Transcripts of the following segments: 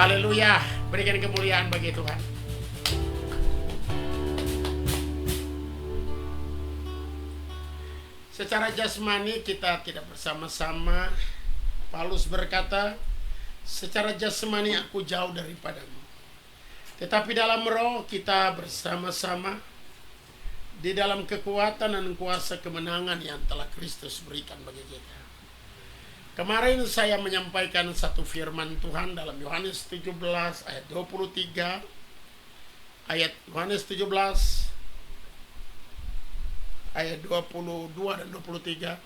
Haleluya, berikan kemuliaan bagi Tuhan. Secara jasmani kita tidak bersama-sama. Paulus berkata, secara jasmani aku jauh daripadamu. Tetapi dalam roh kita bersama-sama di dalam kekuatan dan kuasa kemenangan yang telah Kristus berikan bagi kita. Kemarin saya menyampaikan satu firman Tuhan dalam Yohanes 17 ayat 23. Ayat Yohanes 17 ayat 22 dan 23.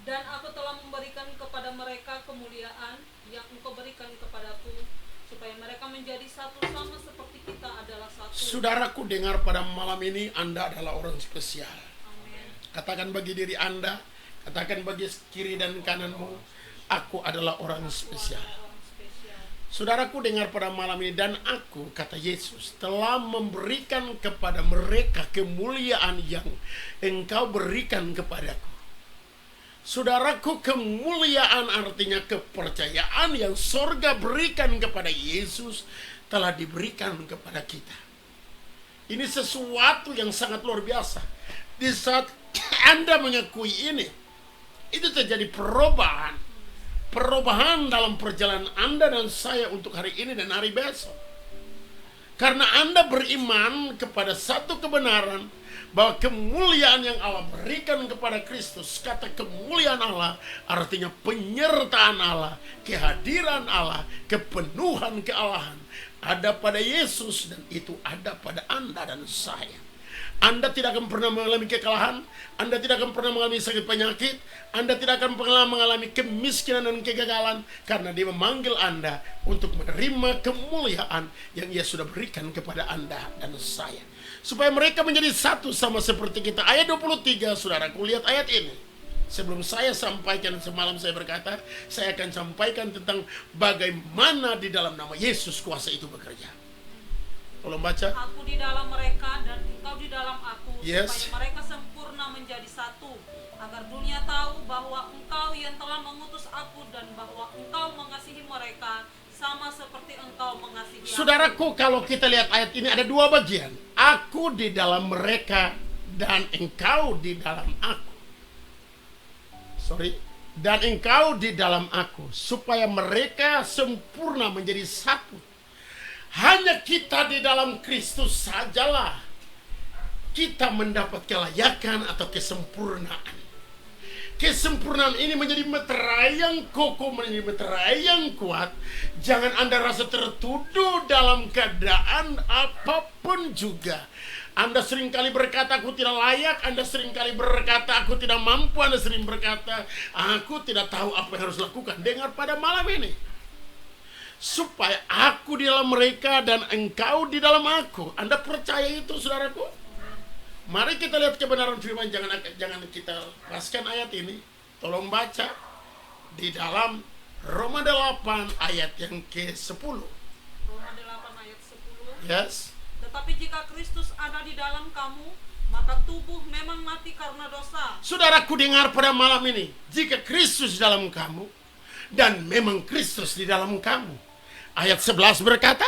Dan aku telah memberikan kepada mereka kemuliaan yang engkau berikan kepadaku, supaya mereka menjadi satu sama seperti kita adalah satu. Saudaraku, dengar pada malam ini, Anda adalah orang spesial. Amin. Katakan bagi diri Anda, katakan bagi kiri dan kananmu, aku adalah orang spesial. Orang spesial. Saudaraku, dengar pada malam ini, dan aku, kata Yesus, telah memberikan kepada mereka kemuliaan yang engkau berikan kepadaku. Saudaraku, kemuliaan artinya kepercayaan yang sorga berikan kepada Yesus telah diberikan kepada kita. Ini sesuatu yang sangat luar biasa. Di saat Anda mengakui ini, itu terjadi perubahan. Perubahan dalam perjalanan Anda dan saya untuk hari ini dan hari besok. Karena Anda beriman kepada satu kebenaran, bahwa kemuliaan yang Allah berikan kepada Kristus, kata kemuliaan Allah artinya penyertaan Allah, kehadiran Allah, kepenuhan kealahan ada pada Yesus, dan itu ada pada Anda dan saya. Anda tidak akan pernah mengalami kekalahan, Anda tidak akan pernah mengalami sakit penyakit, Anda tidak akan pernah mengalami kemiskinan dan kegagalan, karena Dia memanggil Anda untuk menerima kemuliaan yang Ia sudah berikan kepada Anda dan saya, supaya mereka menjadi satu sama seperti kita. Ayat 23, saudaraku, lihat ayat ini. Sebelum saya sampaikan, semalam saya berkata, saya akan sampaikan tentang bagaimana di dalam nama Yesus kuasa itu bekerja. Tolong baca. Aku di dalam mereka dan engkau di dalam aku, Yes. supaya mereka sempurna menjadi satu, agar dunia tahu bahwa engkau yang telah mengutus aku dan bahwa engkau mengasihi mereka sama seperti engkau mengasihi aku. Saudaraku, kalau kita lihat ayat ini ada dua bagian. Aku di dalam mereka dan engkau di dalam aku. Dan engkau di dalam aku, supaya mereka sempurna menjadi satu. Hanya kita di dalam Kristus sajalah kita mendapat kelayakan atau kesempurnaan. Kesempurnaan ini menjadi meterai yang kokoh, menjadi meterai yang kuat. Jangan Anda rasa tertuduh dalam keadaan apapun juga. Anda seringkali berkata, aku tidak layak. Anda seringkali berkata, aku tidak mampu. Anda sering berkata, aku tidak tahu apa yang harus lakukan. Dengar pada malam ini, supaya aku di dalam mereka dan engkau di dalam aku. Anda percaya itu, saudaraku? Mari kita lihat kebenaran firman. Jangan kita lepaskan ayat ini. Tolong baca di dalam Roma 8 ayat yang ke-10. Roma 8 ayat 10. Yes. Tetapi jika Kristus ada di dalam kamu, maka tubuh memang mati karena dosa. Saudaraku, dengar pada malam ini. Jika Kristus di dalam kamu, dan memang Kristus di dalam kamu. Ayat 11 berkata,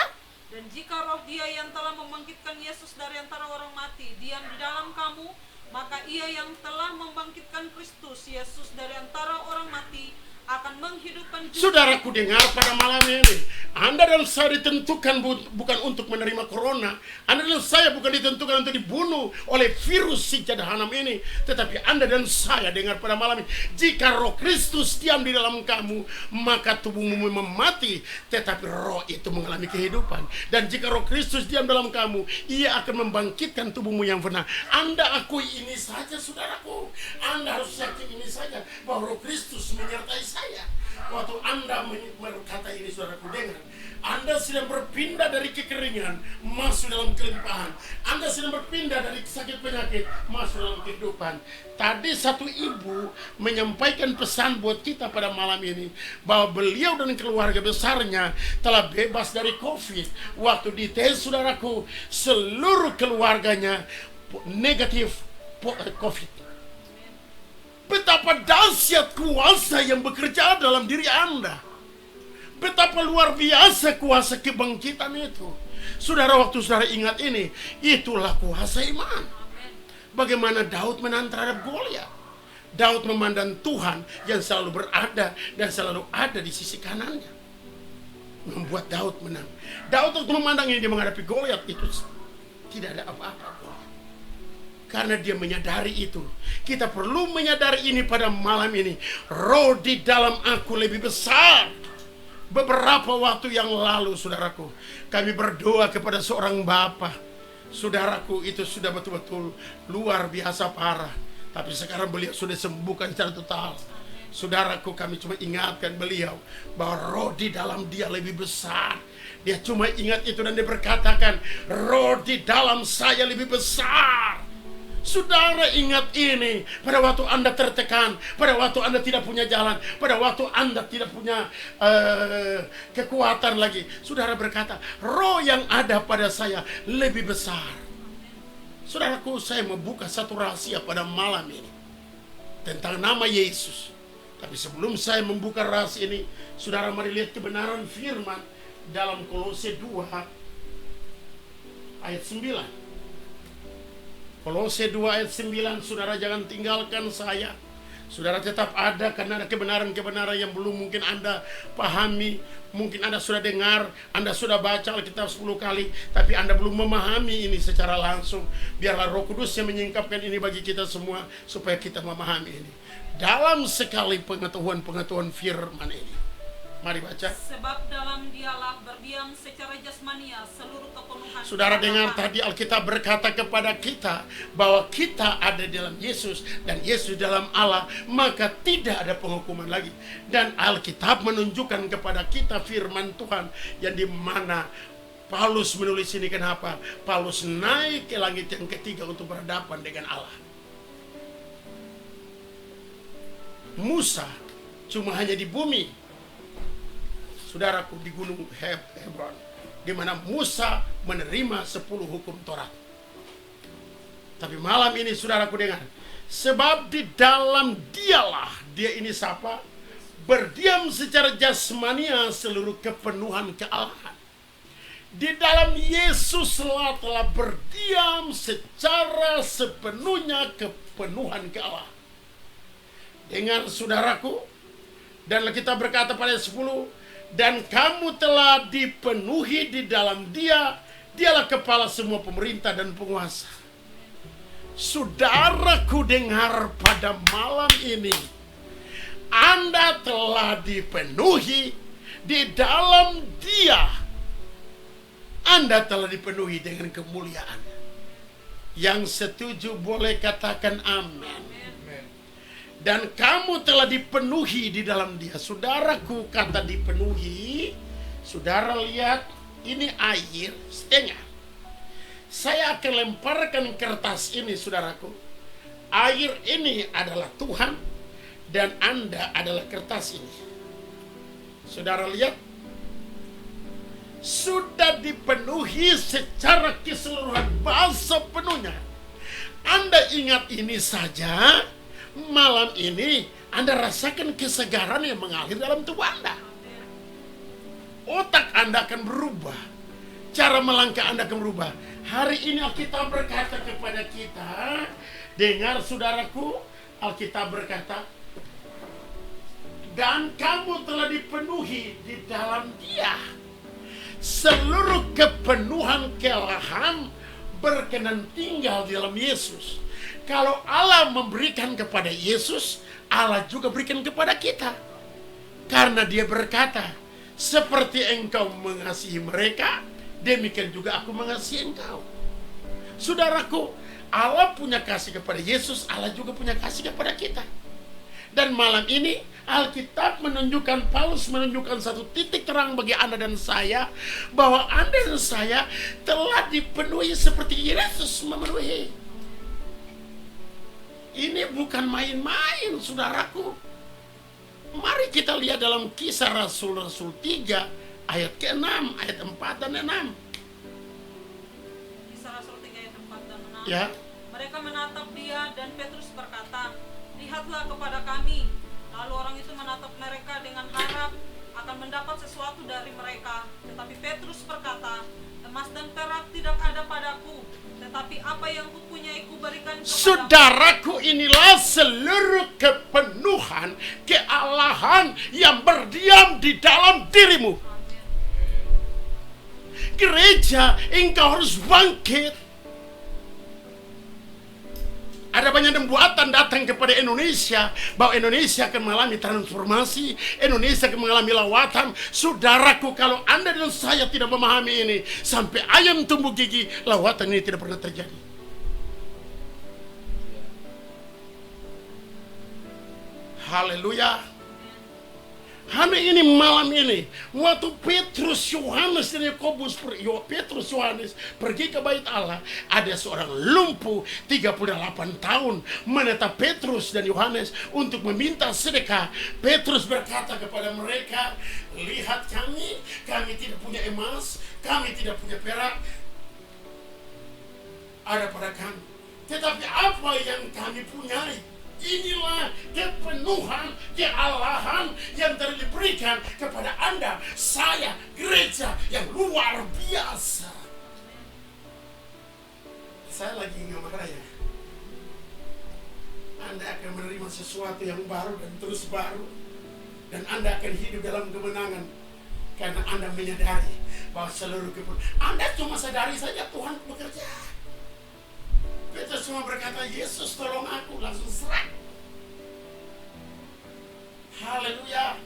Dan jika roh Dia yang telah membangkitkan Yesus dari antara orang mati diam di dalam kamu, maka Ia yang telah membangkitkan Kristus Yesus dari antara orang mati akan menghidupkan juga. saudaraku, dengar pada malam ini. Anda dan saya ditentukan bukan untuk menerima corona. Anda dan saya bukan ditentukan untuk dibunuh oleh virus si jahanam ini. Tetapi Anda dan saya, dengar pada malam ini, jika roh Kristus diam di dalam kamu, maka tubuhmu memang mati, tetapi roh itu mengalami kehidupan. Dan jika roh Kristus diam dalam kamu, Ia akan membangkitkan tubuhmu yang benar. Anda akui ini saja, saudaraku. Anda harus yakin ini saja, bahwa roh Kristus menyertai saya. Waktu Anda berkata ini, saudaraku, dengar, Anda sedang berpindah dari kekeringan masuk dalam kelimpahan. Anda sedang berpindah dari sakit penyakit masuk dalam kehidupan. Tadi satu ibu menyampaikan pesan buat kita pada malam ini, bahwa beliau dan keluarga besarnya telah bebas dari COVID. Waktu dites, saudaraku, seluruh keluarganya negatif COVID. Betapa dahsyat kuasa yang bekerja dalam diri Anda. Betapa luar biasa kuasa kebangkitan itu. Saudara, waktu saudara ingat ini, itulah kuasa iman. Bagaimana Daud menang terhadap Goliat. Daud memandang Tuhan yang selalu berada dan selalu ada di sisi kanannya, membuat Daud menang. Daud waktu memandang ini, dia menghadapi Goliat, itu tidak ada apa-apa. Karena dia menyadari itu. Kita perlu menyadari ini pada malam ini. Roh di dalam aku lebih besar. Beberapa waktu yang lalu, saudaraku, kami berdoa kepada seorang bapa. Saudaraku, itu sudah betul-betul luar biasa parah. Tapi sekarang beliau sudah sembuhkan secara total. Saudaraku, kami cuma ingatkan beliau bahwa roh di dalam dia lebih besar. Dia cuma ingat itu dan dia berkatakan, roh di dalam saya lebih besar. Saudara ingat ini pada waktu Anda tertekan, pada waktu Anda tidak punya jalan, pada waktu Anda tidak punya kekuatan lagi. Saudara berkata, roh yang ada pada saya lebih besar. Saudaraku, saya membuka satu rahasia pada malam ini tentang nama Yesus. Tapi sebelum saya membuka rahasia ini, saudara mari lihat kebenaran firman dalam Kolose 2 ayat 9. Kolose 2 ayat 9, saudara jangan tinggalkan saya. Saudara tetap ada karena ada kebenaran-kebenaran yang belum mungkin Anda pahami. Mungkin Anda sudah dengar, Anda sudah baca Alkitab 10 kali, tapi Anda belum memahami ini secara langsung. Biarlah Roh Kudus yang menyingkapkan ini bagi kita semua, supaya kita memahami ini. Dalam sekali pengetahuan firman ini. Mari baca. Sebab dalam dialah berdiam secara jasmania seluruh kepenuhan. Saudara dengar tadi Alkitab berkata kepada kita bahwa kita ada dalam Yesus dan Yesus dalam Allah, maka tidak ada penghukuman lagi. Dan Alkitab menunjukkan kepada kita firman Tuhan yang dimana Paulus menulis ini. Kenapa? Paulus naik ke langit yang ketiga untuk berhadapan dengan Allah. Musa cuma hanya di bumi, saudaraku, di gunung Hebron, di mana Musa menerima 10 hukum Taurat. Tapi malam ini saudaraku dengar, sebab di dalam dialah, dia ini siapa? Berdiam secara jasmania seluruh kepenuhan kealahan. Di dalam Yesus telah berdiam secara sepenuhnya kepenuhan kealahan. Dengar saudaraku, dan kita berkata pada 10, dan kamu telah dipenuhi di dalam dia, dialah kepala semua pemerintah dan penguasa. Saudaraku dengar pada malam ini, Anda telah dipenuhi di dalam dia. Anda telah dipenuhi dengan kemuliaan. Yang setuju boleh katakan amin. Dan kamu telah dipenuhi di dalam dia. Saudaraku, kata dipenuhi, saudara lihat, ini air setengah. Saya akan lemparkan kertas ini, saudaraku. Air ini adalah Tuhan, dan Anda adalah kertas ini. Saudara lihat, sudah dipenuhi secara keseluruhan, bahasa penuhnya. Anda ingat ini saja, malam ini Anda rasakan kesegaran yang mengalir dalam tubuh Anda. Otak Anda akan berubah, cara melangkah Anda akan berubah. Hari ini Alkitab berkata kepada kita, dengar saudaraku, Alkitab berkata, dan kamu telah dipenuhi di dalam dia. Seluruh kepenuhan kealahan berkenan tinggal di dalam Yesus. Kalau Allah memberikan kepada Yesus, Allah juga berikan kepada kita. Karena dia berkata, seperti engkau mengasihi mereka, demikian juga aku mengasihi engkau. Saudaraku, Allah punya kasih kepada Yesus, Allah juga punya kasih kepada kita. Dan malam ini Alkitab menunjukkan, Paulus menunjukkan satu titik terang bagi Anda dan saya, bahwa Anda dan saya telah dipenuhi seperti Yesus memenuhi. Ini bukan main-main, saudaraku. Mari kita lihat dalam Kisah Rasul-Rasul 3 ayat ke-6, ayat 4 dan 6. Kisah Rasul 3 ayat 4 dan 6. Ya. Mereka menatap dia dan Petrus berkata, lihatlah kepada kami. Lalu orang itu menatap mereka dengan harap akan mendapat sesuatu dari mereka. Tetapi Petrus berkata, emas dan perak tidak ada padaku, tetapi apa yang kupunyai kuberikan kepadamu. Saudaraku, inilah seluruh kepenuhan kealahan yang berdiam di dalam dirimu. Amin. Gereja, engkau harus bangkit. Ada banyak tembuatan datang kepada Indonesia bahwa Indonesia akan mengalami transformasi, Indonesia akan mengalami lawatan. Saudaraku, kalau Anda dan saya tidak memahami ini, sampai ayam tumbuh gigi, lawatan ini tidak pernah terjadi. Haleluya. Hari ini, malam ini, waktu Petrus, Yohanes, dan Yakobus, Petrus, Yohanes pergi ke bait Allah, ada seorang lumpuh 38 tahun menetap Petrus dan Yohanes untuk meminta sedekah. Petrus berkata kepada mereka, lihat kami tidak punya emas, kami tidak punya perak, ada pada kami. Tetapi apa yang kami punyai, inilah kepenuhan kealahan yang telah diberikan kepada Anda, saya, gereja yang luar biasa. Saya lagi nggak ya. Anda akan menerima sesuatu yang baru dan terus baru, dan Anda akan hidup dalam kemenangan karena Anda menyadari bahwa seluruh kepenuhan Anda cuma sadari saja Tuhan bekerja. Petrus cuma berkata, Yesus tolong aku, langsung serak. Haleluya.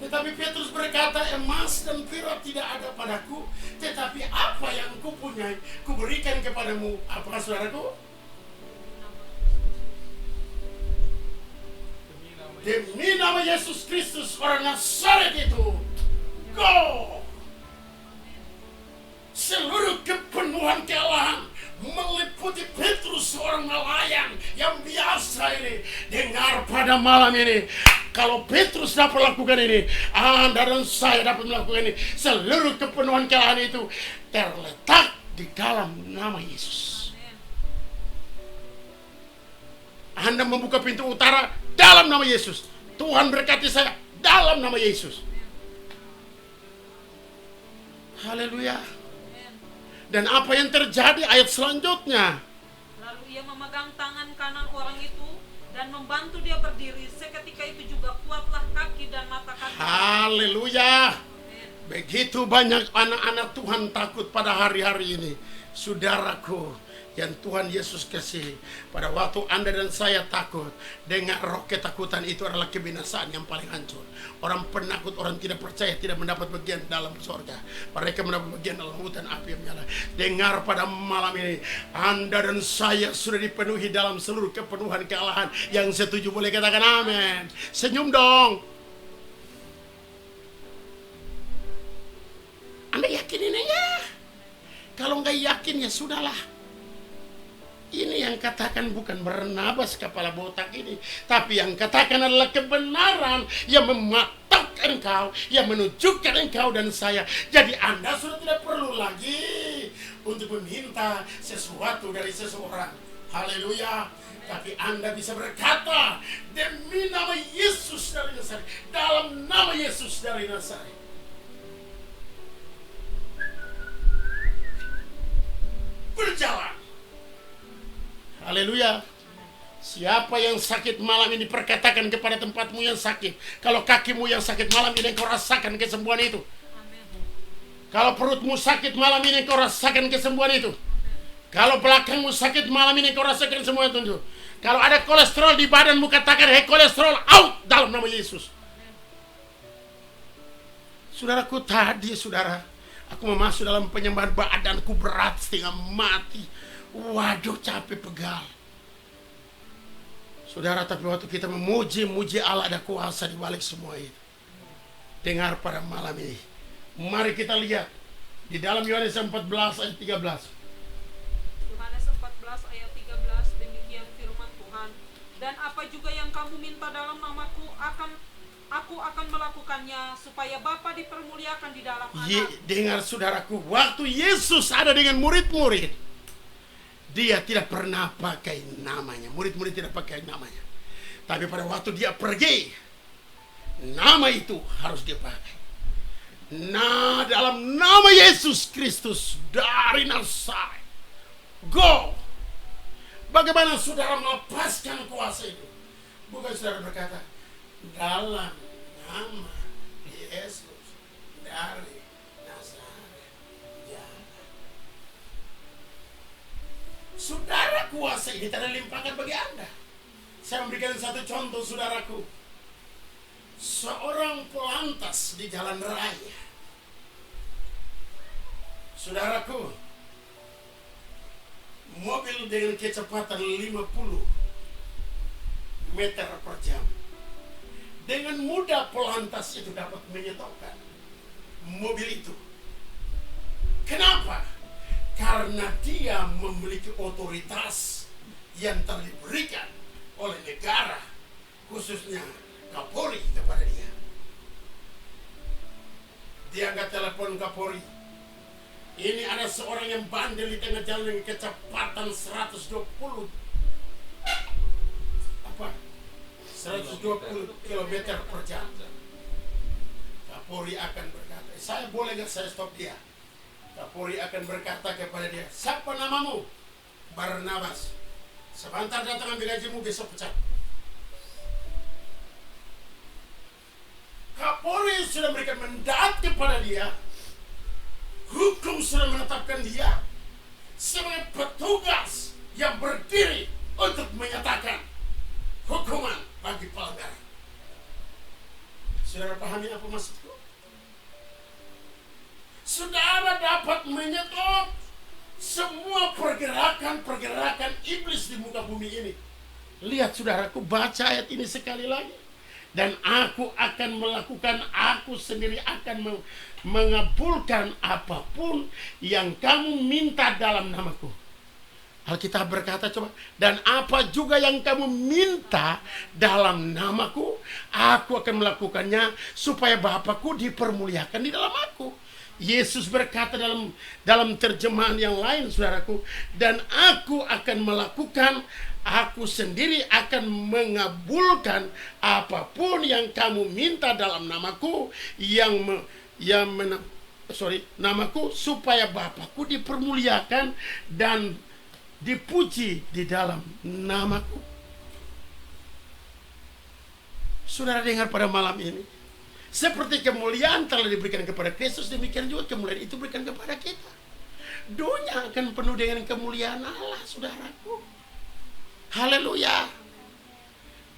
Tetapi Petrus berkata, emas dan perak tidak ada padaku, tetapi apa yang kupunyai kuberikan kepadamu. Apakah saudaraku? Demi nama Yesus Kristus orang Nazaret itu, go! Seluruh kepenuhan kealahan meliputi Petrus, seorang nelayan yang biasa ini. Dengar pada malam ini, kalau Petrus dapat lakukan ini, Anda dan saya dapat melakukan ini. Seluruh kepenuhan kealahan itu terletak di dalam nama Yesus. Anda membuka pintu utara dalam nama Yesus. Tuhan berkati saya dalam nama Yesus. Haleluya. Dan apa yang terjadi ayat selanjutnya? Lalu ia memegang tangan kanan orang itu dan membantu dia berdiri. Seketika itu juga kuatlah kaki dan mata kaki. Haleluya. Begitu banyak anak-anak Tuhan takut pada hari-hari ini. Saudaraku yang Tuhan Yesus kasih, pada waktu Anda dan saya takut dengan roh ketakutan, itu adalah kebinasaan yang paling hancur. Orang penakut, orang tidak percaya tidak mendapat bagian dalam surga. Mereka mendapat bagian dalam lautan api yang menyala. Dengar pada malam ini, Anda dan saya sudah dipenuhi dalam seluruh kepenuhan kealahan. Yang setuju boleh katakan amin. Senyum dong. Anda yakin ini ya? Kalau nggak yakin ya sudahlah. Ini yang katakan bukan Barnabas kepala botak ini, tapi yang katakan adalah kebenaran yang mematok engkau, yang menunjukkan engkau dan saya. Jadi Anda sudah tidak perlu lagi untuk meminta sesuatu dari seseorang. Haleluya. Tapi Anda bisa berkata, demi nama Yesus dari Nazaret, dalam nama Yesus dari Nazaret. Berjalan. Haleluya. Siapa yang sakit malam ini, perkatakan kepada tempatmu yang sakit. Kalau kakimu yang sakit malam ini, engkau rasakan kesembuhan itu. Kalau perutmu sakit malam ini, engkau rasakan kesembuhan itu. Kalau belakangmu sakit malam ini, engkau rasakan semua itu. Kalau ada kolesterol di badanmu, katakan, hei kolesterol, out dalam nama Yesus. Saudaraku, tadi saudara, aku mau masuk dalam penyembahan, badanku berat setengah mati. Waduh, capek pegal. Saudara, tapi waktu kita memuji Allah, ada kuasa di balik semua itu. Dengar pada malam ini. Mari kita lihat di dalam Yohanes 14 ayat 13. Yohanes 14 ayat 13, demikian firman Tuhan. Dan apa juga yang kamu minta dalam namaku, aku akan melakukannya, supaya Bapa dipermuliakan di dalam Anak. Dengar saudaraku, waktu Yesus ada dengan murid-murid, dia tidak pernah pakai namanya. Murid-murid tidak pakai namanya. Tapi pada waktu dia pergi nama itu harus dipakai. Nah, dalam nama Yesus Kristus dari Nazaret, go. Bagaimana saudara melepaskan kuasa itu? Bukan saudara berkata, dalam nama Yesus dari Nazaret, jalan. Saudara, kuasa ini tidak dilimpahkan bagi Anda. Saya memberikan satu contoh, saudaraku. Seorang pelantas di jalan raya. Saudaraku, mobil dengan kecepatan 50 meter per jam. Dengan mudah pelantas itu dapat menyetopkan mobil itu. Kenapa? Karena dia memiliki otoritas yang telah diberikan oleh negara, khususnya Kapolri kepada dia. Dia angkat telepon Kapolri. Ini ada seorang yang bandel di tengah jalan dengan kecepatan 120 km per jam. Kapolri akan berkata, saya boleh nggak saya stop dia? Kapolri akan berkata kepada dia, siapa namamu? Barnabas. Sebentar datang ambil gajimu, besok pecat. Kapolri sudah memberikan mandat kepada dia. Hukum sudah menetapkan dia sebagai petugas yang berdiri untuk menyatakan hukuman bagi pelanggar. Saudara pahami apa maksudku? Saudara dapat menyetop semua pergerakan iblis di muka bumi ini. Lihat saudaraku, baca ayat ini sekali lagi. Dan aku akan melakukan, aku sendiri akan mengabulkan apapun yang kamu minta dalam namaku. Alkitab berkata, coba, dan apa juga yang kamu minta dalam namaku, aku akan melakukannya supaya Bapakku dipermuliakan di dalam aku. Yesus berkata dalam terjemahan yang lain, saudaraku, dan aku akan melakukan, aku sendiri akan mengabulkan apapun yang kamu minta dalam namaku, namaku, supaya Bapakku dipermuliakan dan dipuji di dalam namaku. Saudara dengar pada malam ini, seperti kemuliaan telah diberikan kepada Kristus, demikian juga kemuliaan itu diberikan kepada kita. Dunia akan penuh dengan kemuliaan Allah, saudaraku. Haleluya.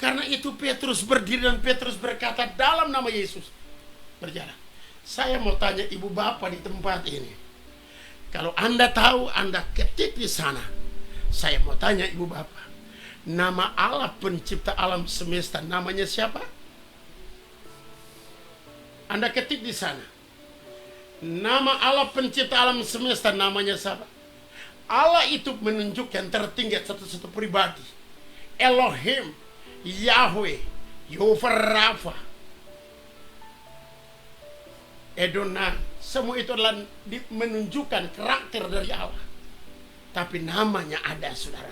Karena itu Petrus berdiri dan Petrus berkata dalam nama Yesus, berjalan. Saya mau tanya ibu bapak di tempat ini. Kalau Anda tahu, Anda ketik di sana. Saya mau tanya ibu bapak, nama Allah pencipta alam semesta namanya siapa? Anda ketik di sana. Nama Allah pencipta alam semesta namanya siapa? Allah itu menunjukkan tertinggi satu-satu pribadi. Elohim, Yahweh, Yehovah Rafa, Edona. Semua itu adalah menunjukkan karakter dari Allah. Tapi namanya ada, saudara.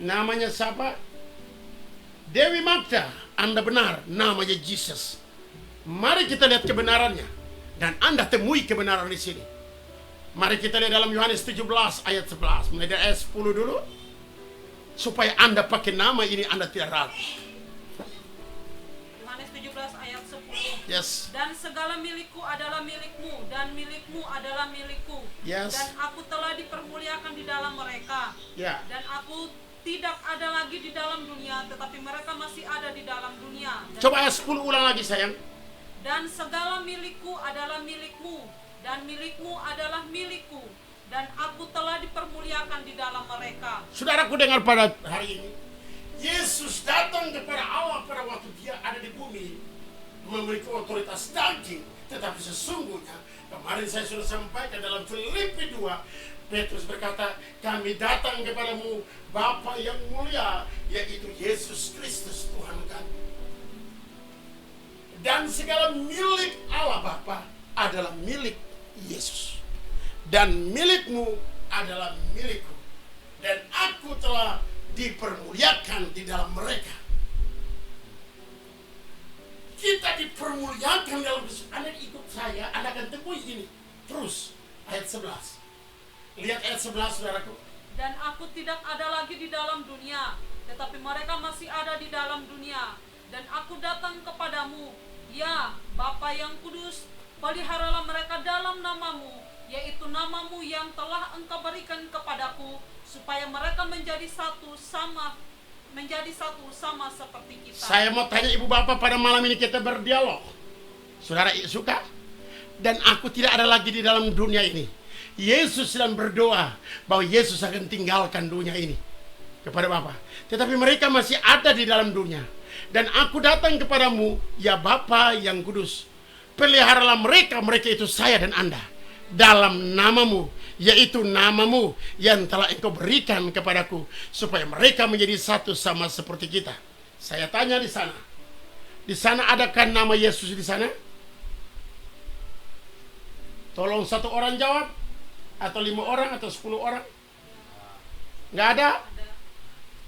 Namanya siapa? Dewi Magda. Anda benar, namanya Jesus. Mari kita lihat kebenarannya. Dan Anda temui kebenaran di sini. Mari kita lihat dalam Yohanes 17 ayat 11. Mulai dari ayat 10 dulu. Supaya Anda pakai nama ini, Anda tidak ragu. Yohanes 17 ayat 10. Yes. Dan segala milikku adalah milikmu, dan milikmu adalah milikku. Yes. Dan aku telah dipermuliakan di dalam mereka. Ya. Dan aku tidak ada lagi di dalam dunia, tetapi mereka masih ada di dalam dunia. Dan Coba ayat 10 ulang lagi, sayang. Dan segala milikku adalah milikmu, dan milikmu adalah milikku, dan aku telah dipermuliakan di dalam mereka. Saudaraku dengar pada hari ini, Yesus datang kepada Allah pada waktu dia ada di bumi, memiliki otoritas daging, tetapi sesungguhnya kemarin saya sudah sampaikan dalam Filipi 2, Petrus berkata, kami datang kepadamu Bapa yang mulia, yaitu Yesus Kristus Tuhan kami. Dan segala milik Allah Bapa adalah milik Yesus. Dan milikmu adalah milikku. Dan aku telah dipermuliakan di dalam mereka. permuliakan dalam Kristus. Anda ikut saya, Anda akan temui ini. Terus, ayat 11. Lihat ayat 11, saudaraku. Dan aku tidak ada lagi di dalam dunia, tetapi mereka masih ada di dalam dunia. Dan aku datang kepadamu, ya Bapa yang kudus, peliharalah mereka dalam namamu, yaitu namamu yang telah engkau berikan kepadaku, supaya mereka menjadi satu sama seperti kita. Saya mau tanya ibu bapak, pada malam ini kita berdialog. Saudara suka? Dan aku tidak ada lagi di dalam dunia ini. Yesus sedang berdoa bahwa Yesus akan tinggalkan dunia ini kepada Bapa. Tetapi mereka masih ada di dalam dunia. Dan aku datang kepadamu, ya Bapa yang kudus, peliharalah mereka itu saya dan Anda, dalam namamu, yaitu namamu yang telah engkau berikan kepadaku, supaya mereka menjadi satu sama seperti kita. Saya tanya di sana. Di sana adakah nama Yesus di sana? Tolong satu orang jawab. Atau 5 orang atau 10 orang? Nggak ada?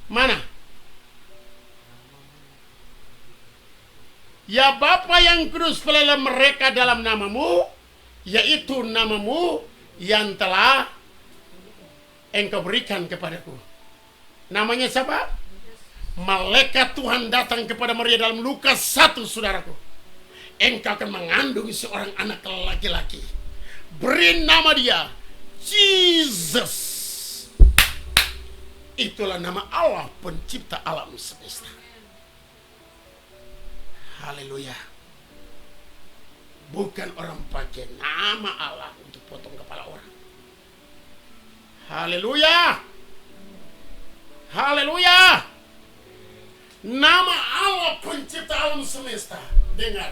Mana? Ya Bapa yang kudus, peliharalah mereka dalam namamu, yaitu namamu yang telah engkau berikan kepadaku. Namanya siapa? Malaikat Tuhan datang kepada Maria dalam Lukas 1, saudaraku. Engkau akan mengandung seorang anak laki-laki. Beri nama dia Jesus. Itulah nama Allah, pencipta alam semesta. Haleluya. Bukan orang pakai nama Allah untuk potong kepala orang. Haleluya. Haleluya. Nama Allah, pencipta alam semesta. Dengar.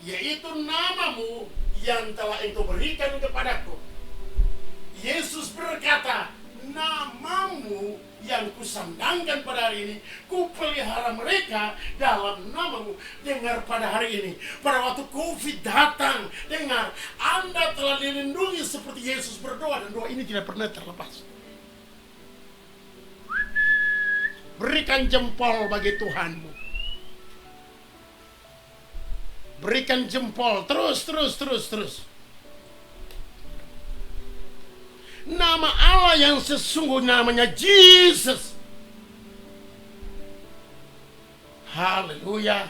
Yaitu namamu yang telah engkau berikan kepadaku. Yesus berkata, namamu yang kusandangkan pada hari ini, kupelihara mereka dalam namamu. Dengar pada hari ini, pada waktu COVID datang, dengar, Anda telah dilindungi seperti Yesus berdoa, dan doa ini tidak pernah terlepas. Berikan jempol bagi Tuhanmu. Berikan jempol terus. Nama Allah yang sesungguhnya namanya Jesus. Haleluya.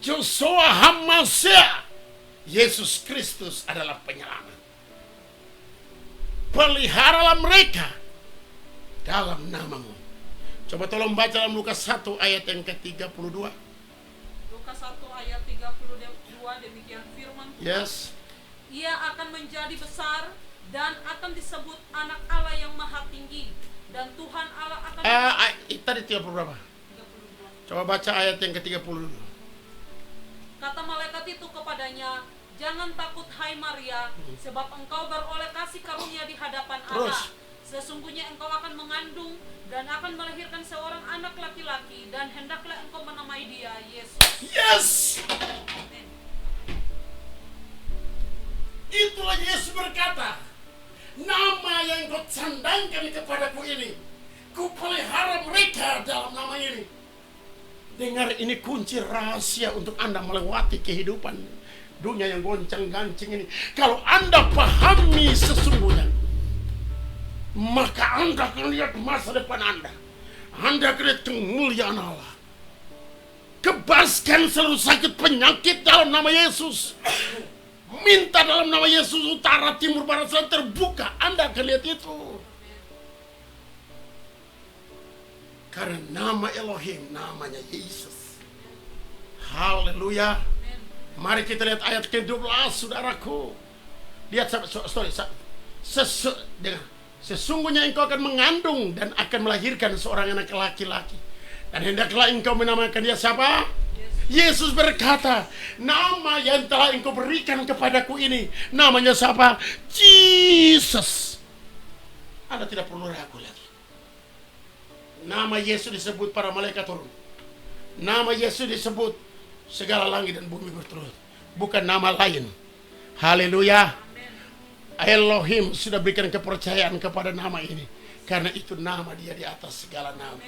Joshua Hamasia. Yesus Kristus adalah penyelamat. Peliharalah mereka dalam namamu. Coba tolong baca dalam Lukas 1 ayat yang ke-32. Lukas 1 ayat 32, demikian firman Tuhan. Yes. Ia akan menjadi besar dan akan disebut anak Allah yang maha tinggi, dan Tuhan Allah akan Tadi 30 berapa? 32. Coba baca ayat yang ke-30 dulu. Kata malaikat itu kepadanya, jangan takut hai Maria, sebab engkau beroleh kasih karunia di hadapan Allah. Sesungguhnya engkau akan mengandung dan akan melahirkan seorang anak laki-laki, dan hendaklah engkau menamai dia Yesus. Yes. Itulah Yesus berkata, nama yang kau sandangkan kepadaku ini, kupelihara mereka dalam nama ini. Dengar, ini kunci rahasia untuk Anda melewati kehidupan dunia yang goncang-gancing ini. Kalau Anda pahami sesungguhnya, maka Anda akan lihat masa depan Anda. Anda akan lihat kemuliaan Allah. Kebaskan seluruh sakit penyakit dalam nama Yesus. Minta dalam nama Yesus, utara, timur, barat, selatan terbuka. Anda akan lihat itu. Karena nama Elohim, namanya Yesus. Haleluya. Mari kita lihat ayat ke-12, saudaraku. Lihat, sesungguhnya engkau akan mengandung dan akan melahirkan seorang anak laki-laki. Dan hendaklah engkau menamakan dia siapa? Yesus berkata, nama yang telah engkau berikan kepadaku ini, namanya siapa? Jesus. Anda tidak perlu ragu lagi. Nama Yesus disebut para malaikat turun. Nama Yesus disebut segala langit dan bumi berturut. Bukan nama lain. Haleluya. Elohim sudah berikan kepercayaan kepada nama ini. Karena itu nama dia di atas segala nama.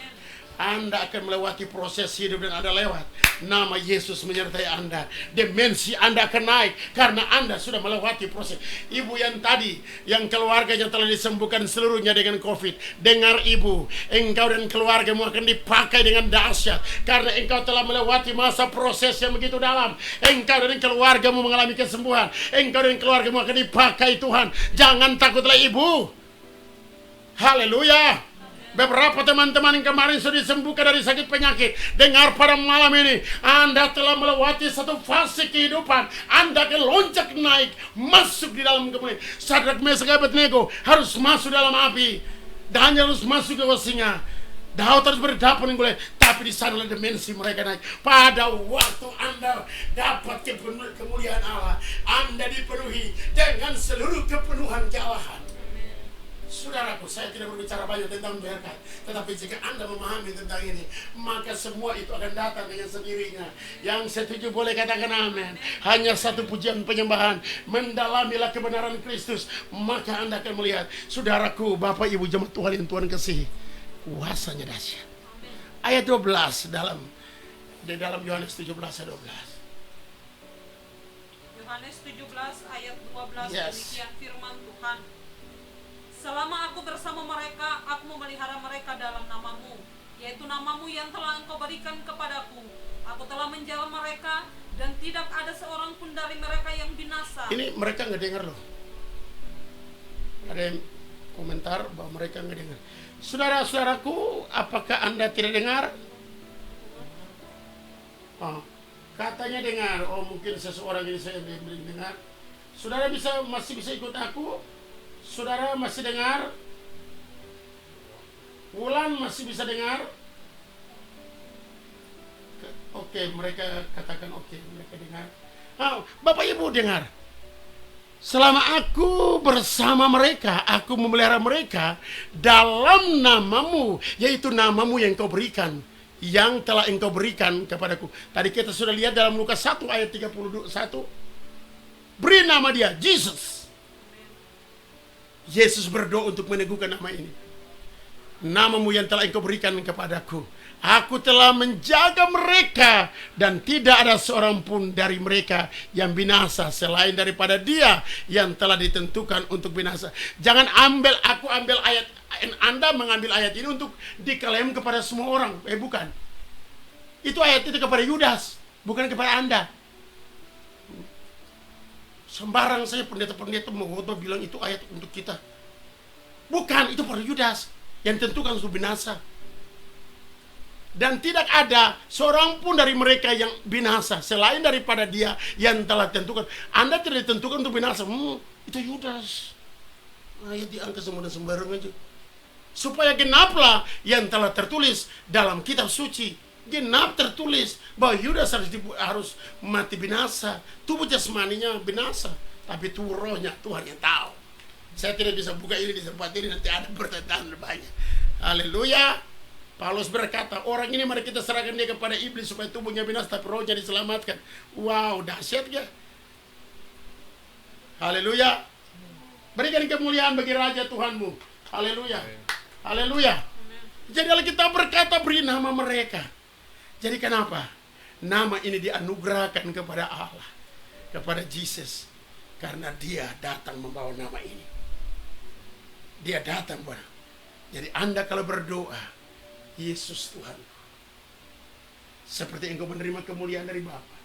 Anda akan melewati proses hidup dan Anda lewat. Nama Yesus menyertai Anda. Dimensi Anda akan naik karena Anda sudah melewati proses. Ibu yang tadi, yang keluarganya telah disembuhkan seluruhnya dengan COVID. Dengar ibu, engkau dan keluargamu akan dipakai dengan dahsyat karena engkau telah melewati masa proses yang begitu dalam. Engkau dan keluargamu mengalami kesembuhan. Engkau dan keluargamu akan dipakai Tuhan. Jangan takutlah ibu. Haleluya. Beberapa teman-teman yang kemarin sudah disembuhkan dari sakit penyakit, dengar pada malam ini, Anda telah melewati satu fase kehidupan. Anda akan loncat naik, masuk di dalam kemuliaan. Sadrak, Mesak, Abednego harus masuk dalam api. Daniel harus masuk ke singa. Daud harus berhadapan dengan Goliat. Tapi di sana dimensi mereka naik. Pada waktu Anda dapat kemuliaan Allah, Anda dipenuhi dengan seluruh kepenuhan kealahan. Saudaraku, saya tidak berbicara banyak tentang berkat, tetapi jika Anda memahami tentang ini, maka semua itu akan datang dengan sendirinya. Yang setuju boleh katakan amin. Hanya satu pujian penyembahan, mendalamilah kebenaran Kristus, maka Anda akan melihat. Saudaraku, Bapak Ibu jemaat Tuhan yang Tuhan kasihi, kuasanya dahsyat. Ayat 12 di dalam Yohanes 17 ayat 12. Yohanes 17 ayat 12, Yes. demikian firman Tuhan. Selama aku bersama mereka, aku memelihara mereka dalam namamu, yaitu namamu yang telah engkau berikan kepadaku. Aku telah menjaga mereka, dan tidak ada seorang pun dari mereka yang binasa. Ini mereka nggak dengar loh. Ada yang komentar bahwa mereka nggak dengar. Saudara-saudaraku, apakah Anda tidak dengar? Oh, katanya dengar. Oh, mungkin seseorang ini saya belum dengar. Saudara masih bisa ikut aku? Saudara masih dengar? Wulan masih bisa dengar? Oke, mereka katakan oke, mereka dengar. Bapak Ibu dengar. Selama aku bersama mereka, aku memelihara mereka dalam namamu, yaitu namamu yang kau berikan, yang telah engkau berikan kepadaku. Tadi kita sudah lihat dalam Lukas 1 ayat 31. Beri nama dia, Jesus. Yesus berdoa untuk meneguhkan nama ini. Namamu yang telah engkau berikan kepadaku. Aku telah menjaga mereka, dan tidak ada seorang pun dari mereka yang binasa selain daripada dia yang telah ditentukan untuk binasa. Jangan aku ambil ayat, Anda mengambil ayat ini untuk diklaim kepada semua orang. Bukan. Itu ayat itu kepada Yudas, bukan kepada Anda. Sembarang saya pendeta-pendeta mengkhotbah bilang itu ayat untuk kita. Bukan, itu pada Yudas yang tentukan untuk binasa. Dan tidak ada seorang pun dari mereka yang binasa selain daripada dia yang telah tentukan. Anda tidak ditentukan untuk binasa. Itu Yudas. Ayat diangkat semua dan sembarang aja. Supaya genaplah yang telah tertulis dalam kitab suci. Genap tertulis bahwa Yudas harus mati binasa. Tubuh jasmaninya binasa, tapi tubuh rohnya Tuhan yang tahu. Saya tidak bisa buka ini di tempat ini, nanti ada pertentangan banyak. Haleluya. Paulus berkata, orang ini mari kita serahkan dia kepada iblis supaya tubuhnya binasa tapi rohnya diselamatkan. Wow, dahsyat gak? Haleluya. Berikan kemuliaan bagi Raja Tuhanmu. Haleluya. Haleluya. Jadi Alkitab berkata beri nama mereka. Jadi kenapa? Nama ini dianugerahkan kepada Allah, kepada Jesus, karena dia datang membawa nama ini. Dia datang, Bwana. Jadi Anda kalau berdoa, Yesus Tuhanku, seperti engkau menerima kemuliaan dari Bapa,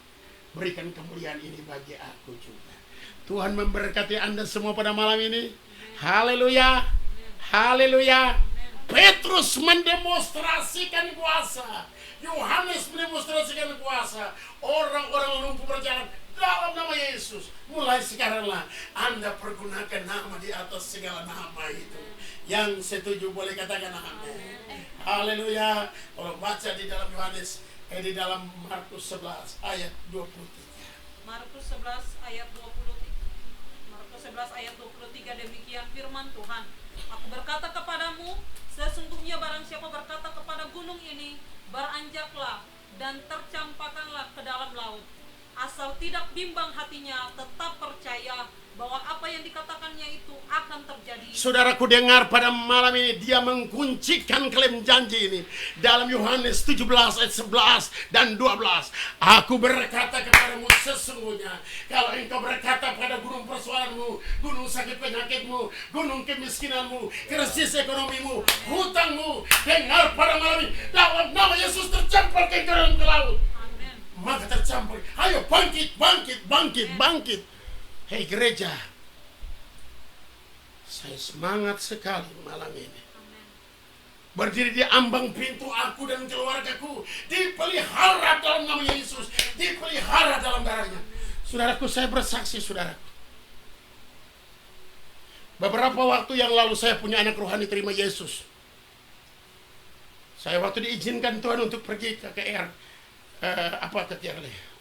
berikan kemuliaan ini bagi aku juga. Tuhan memberkati Anda semua pada malam ini. Haleluya. Haleluya. Petrus mendemonstrasikan kuasa. Yohanes mendemonstrasikan kuasa. Orang-orang lumpuh berjalan dalam nama Yesus. Mulai sekaranglah Anda pergunakan nama di atas segala nama itu. Yang setuju boleh katakan amin. Haleluya. Kalau baca di dalam Yohanes, di dalam Markus 11 ayat 23. Markus 11 ayat 23. Markus 11 ayat 23, demikian firman Tuhan. Aku berkata kepadamu, sesungguhnya barang siapa berkata kepada gunung ini, beranjaklah dan tercampakkanlah ke dalam laut, asal tidak bimbang hatinya, tetap percaya bahwa apa yang dikatakannya itu akan terjadi. Saudaraku dengar pada malam ini, dia mengkuncikan klaim janji ini dalam Yohanes 17 ayat 11 dan 12. Aku berkata kepadamu sesungguhnya, kalau engkau berkata pada gunung persoalanmu, gunung sakit penyakitmu, gunung kemiskinanmu, krisis ekonomimu, hutangmu, dengar pada malam ini, dalam nama Yesus tercampur ke dalam ke laut. Amin. Maka tercampur. Ayo bangkit, bangkit, bangkit, bangkit. Hei gereja, saya semangat sekali malam ini. Berdiri di ambang pintu aku dan keluargaku, dipelihara dalam nama Yesus, dipelihara dalam darahnya. Saudaraku, saya bersaksi, saudaraku. Beberapa waktu yang lalu saya punya anak rohani terima Yesus. Saya waktu diizinkan Tuhan untuk pergi ke KR,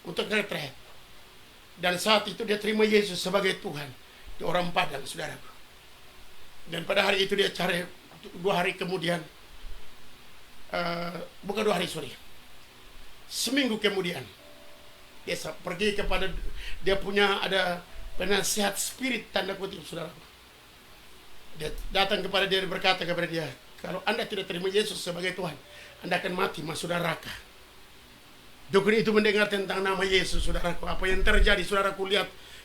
untuk retret. Dan saat itu dia terima Yesus sebagai Tuhan di orang Padang, saudaraku. Dan pada hari itu dia cari 2 hari kemudian, bukan 2 hari, seminggu kemudian dia pergi kepada, dia punya ada penasihat spirit tanda kutip, saudaraku. Dia datang kepada dia dan berkata kepada dia, kalau Anda tidak terima Yesus sebagai Tuhan, Anda akan mati masuk neraka. Dukun itu mendengar tentang nama Yesus, saudaraku. Apa yang terjadi, saudaraku,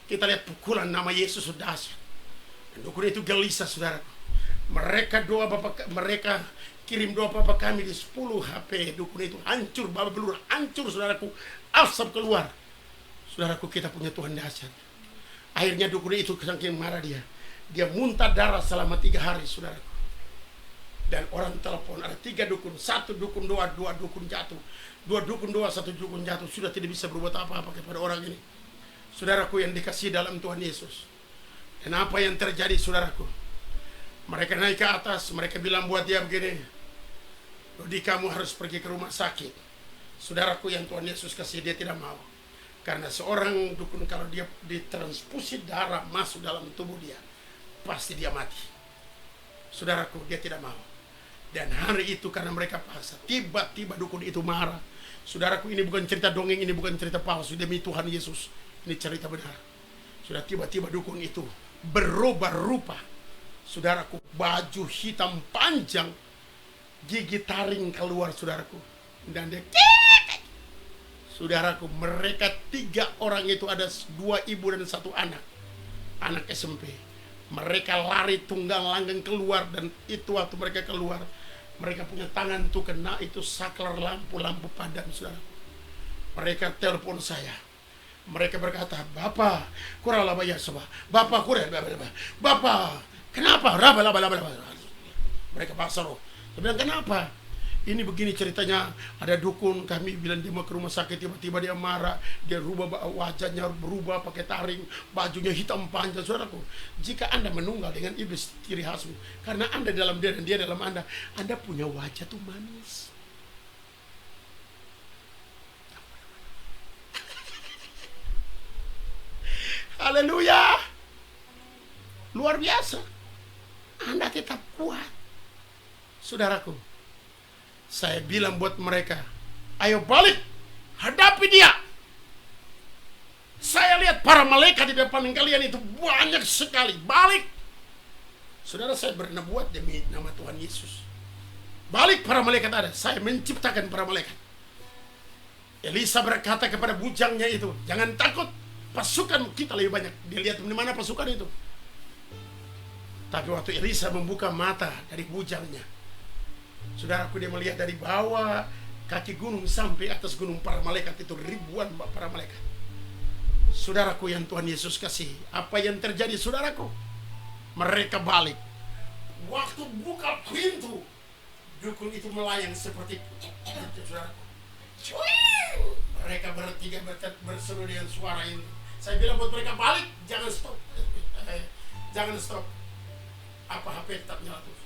kita lihat pukulan nama Yesus sudah dahsyat. Dan dukun itu gelisah, saudaraku. Mereka kirim doa Bapak kami di 10 HP. Dukun itu hancur, babak belur, hancur, saudaraku. Asap keluar. Saudaraku, kita punya Tuhan dahsyat. Akhirnya dukun itu saking marah dia muntah darah selama 3 hari, saudaraku. Dan orang telepon, ada 3 dukun, 1 dukun doa, 2 dukun jatuh. 2 dukun doa, 1 dukun jatuh. Sudah tidak bisa berbuat apa-apa kepada orang ini. Saudaraku yang dikasihi dalam Tuhan Yesus. Dan apa yang terjadi, saudaraku? Mereka naik ke atas, mereka bilang buat dia begini, Dodi, kamu harus pergi ke rumah sakit. Saudaraku yang Tuhan Yesus kasih, dia tidak mau. Karena seorang dukun kalau dia ditransfusi darah masuk dalam tubuh dia, pasti dia mati. Saudaraku, dia tidak mau. Dan hari itu karena mereka paksa, tiba-tiba dukun itu marah. Saudaraku, ini bukan cerita dongeng, ini bukan cerita palsu, demi Tuhan Yesus, ini cerita benar. Sudah tiba-tiba dukun itu berubah rupa. Saudaraku, baju hitam panjang, gigi taring keluar, saudaraku. Dan dia, saudaraku, mereka 3 orang itu ada 2 ibu dan 1 anak SMP. Mereka lari tunggang langgang keluar, dan itu waktu mereka keluar, mereka punya tangan tuh kena itu saklar lampu padam, saudara. Mereka telepon saya. Mereka berkata, Bapak, kurang laba ya semua. Bapak kurang, Bapak, kenapa? Raba. Mereka paksa loh. Saya bilang, kenapa? Ini begini ceritanya, ada dukun kami bilang dia mau ke rumah sakit, tiba-tiba dia marah, dia rubah wajahnya, berubah pakai taring, bajunya hitam panjang. Saudaraku, jika Anda menunggal dengan iblis, ciri khasmu, karena Anda dalam dia dan dia dalam Anda punya wajah tuh manis. Haleluya, luar biasa. Anda tetap kuat, saudaraku. Saya bilang buat mereka, ayo balik, hadapi dia. Saya lihat para malaikat di depan kalian itu banyak sekali. Balik. Saudara, saya bernubuat demi nama Tuhan Yesus. Balik, para malaikat ada. Saya menciptakan para malaikat. Elisa berkata kepada bujangnya itu, jangan takut, pasukan kita lebih banyak. Dia lihat di mana pasukan itu. Tapi waktu Elisa membuka mata dari bujangnya, saudaraku, dia melihat dari bawah kaki gunung sampai atas gunung para malaikat itu, ribuan para malaikat. Saudaraku yang Tuhan Yesus kasih, apa yang terjadi, saudaraku? Mereka balik. Waktu buka pintu, dukun itu melayang seperti itu, saudaraku. Mereka bertiga berseru dengan suara ini. Saya bilang buat mereka, balik, jangan stop. Jangan stop. Apa HP tetap nyala tuh.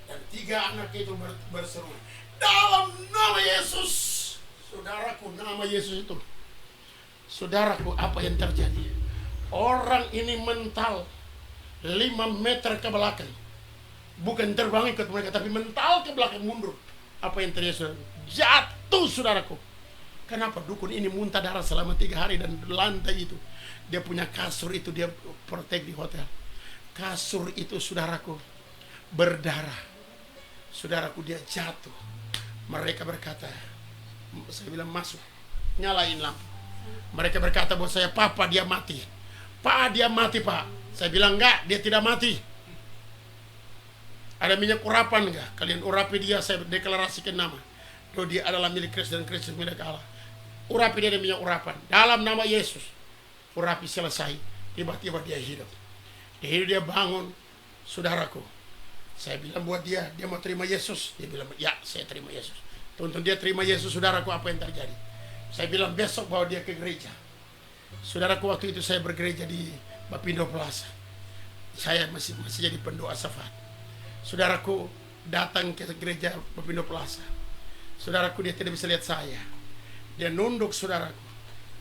Dan 3 anak itu berseru, dalam nama Yesus. Saudaraku, nama Yesus itu. Saudaraku, apa yang terjadi? Orang ini mental 5 meter ke belakang. Bukan terbang ikut mereka, tapi mental ke belakang mundur. Apa yang terjadi, saudaraku? Jatuh, saudaraku. Kenapa dukun ini muntah darah selama 3 hari dan lantai itu, dia punya kasur itu dia protek di hotel. Kasur itu saudaraku berdarah. Saudaraku dia jatuh. Mereka berkata, saya bilang masuk, nyalain lampu. Mereka berkata buat saya, papa dia mati. Pak dia mati pak. Saya bilang enggak, dia tidak mati. Ada minyak urapan enggak? Kalian urapi dia, saya deklarasikan nama. Bahwa dia adalah milik Kristus dan Kristus milik Allah. Urapi dia dengan minyak urapan dalam nama Yesus. Urapi selesai, tiba-tiba dia hidup. Dia bangun, saudaraku. Saya bilang buat dia mau terima Yesus. Dia bilang, ya saya terima Yesus. Tonton dia terima Yesus, saudaraku, apa yang terjadi? Saya bilang besok bawa dia ke gereja. Saudaraku, waktu itu saya bergereja di Bapindo Plaza. Saya masih jadi pendoa syafaat. Saudaraku datang ke gereja Bapindo Plaza. Saudaraku, dia tidak bisa lihat saya. Dia nunduk, saudaraku.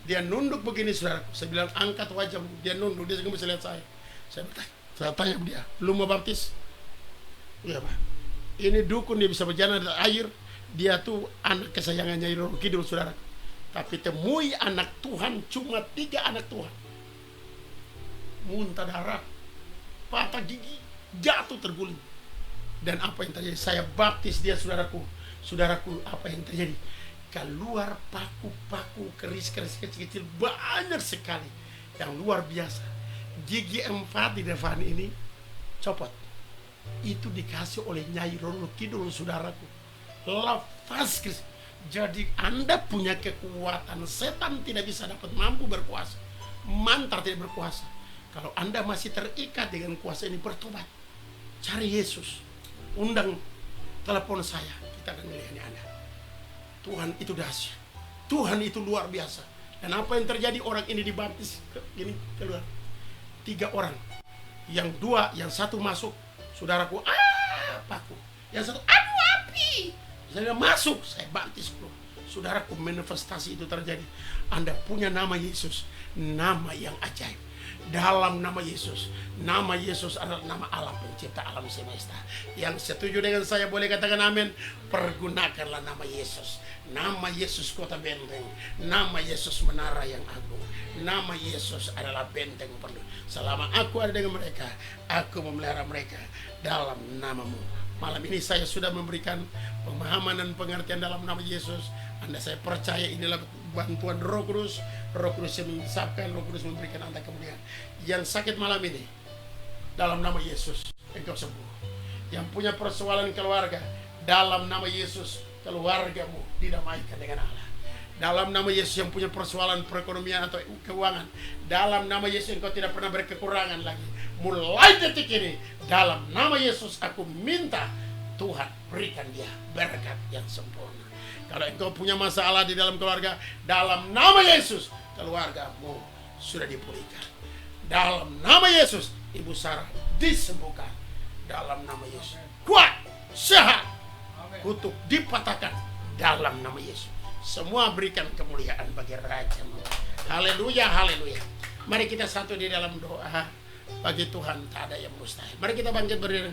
Dia nunduk begini, saudaraku. Saya bilang angkat wajahmu. Dia nunduk, dia tidak bisa lihat saya. Saya tanya dia, lu mau baptis? Iya pak. Ini dukun, dia bisa berjalan di air. Dia tuh anak kesayangan Nyai Roro Kidul, saudaraku. Tapi temui anak Tuhan, cuma 3 anak Tuhan. Muntah darah, patah gigi, jatuh terguling. Dan apa yang terjadi? Saya baptis dia, saudaraku. Saudaraku, apa yang terjadi? Keluar paku-paku, keris-keris kecil-kecil banyak sekali, yang luar biasa. Gigi 4 di depan ini copot. Itu dikasih oleh Nyai Roro Kidul, saudaraku. Lepas keris. Jadi Anda punya kekuatan, setan tidak bisa dapat mampu berkuasa, mantra tidak berkuasa. Kalau Anda masih terikat dengan kuasa ini, bertobat, cari Yesus, undang, telepon saya, kita akan melayani Anda. Tuhan itu dahsyat, Tuhan itu luar biasa. Dan apa yang terjadi? Orang ini dibaptis, gini keluar 3 orang, yang 2, yang 1 masuk, saudaraku, paku, yang 1, aduh api. Saya masuk, saya baptis bro. Saudaraku, manifestasi itu terjadi. Anda punya nama Yesus, nama yang ajaib. Dalam nama Yesus adalah nama Allah pencipta alam semesta. Yang setuju dengan saya boleh katakan amin. Pergunakanlah nama Yesus. Nama Yesus kota benteng. Nama Yesus menara yang agung. Nama Yesus adalah benteng penuh. Selama aku ada dengan mereka, aku memelihara mereka dalam namamu. Malam ini saya sudah memberikan pemahaman dan pengertian dalam nama Yesus. Anda, saya percaya inilah bantuan Roh Kudus. Roh Kudus yang mengisapkan, Roh Kudus memberikan Anda kemuliaan. Yang sakit malam ini, dalam nama Yesus engkau sembuh. Yang punya persoalan keluarga, dalam nama Yesus keluargamu didamaikan dengan Allah. Dalam nama Yesus yang punya persoalan perekonomian atau keuangan, dalam nama Yesus engkau tidak pernah berkekurangan lagi. Mulai detik ini, dalam nama Yesus aku minta Tuhan berikan dia berkat yang sempurna. Kalau engkau punya masalah di dalam keluarga, dalam nama Yesus keluargamu sudah dipulihkan. Dalam nama Yesus Ibu Sarah disembuhkan. Dalam nama Yesus kuat, sehat, kutuk dipatahkan dalam nama Yesus. Semua berikan kemuliaan bagi Raja-Mu. Haleluya, haleluya. Mari kita satu di dalam doa. Bagi Tuhan tak ada yang mustahil. Mari kita bangkit berdiri.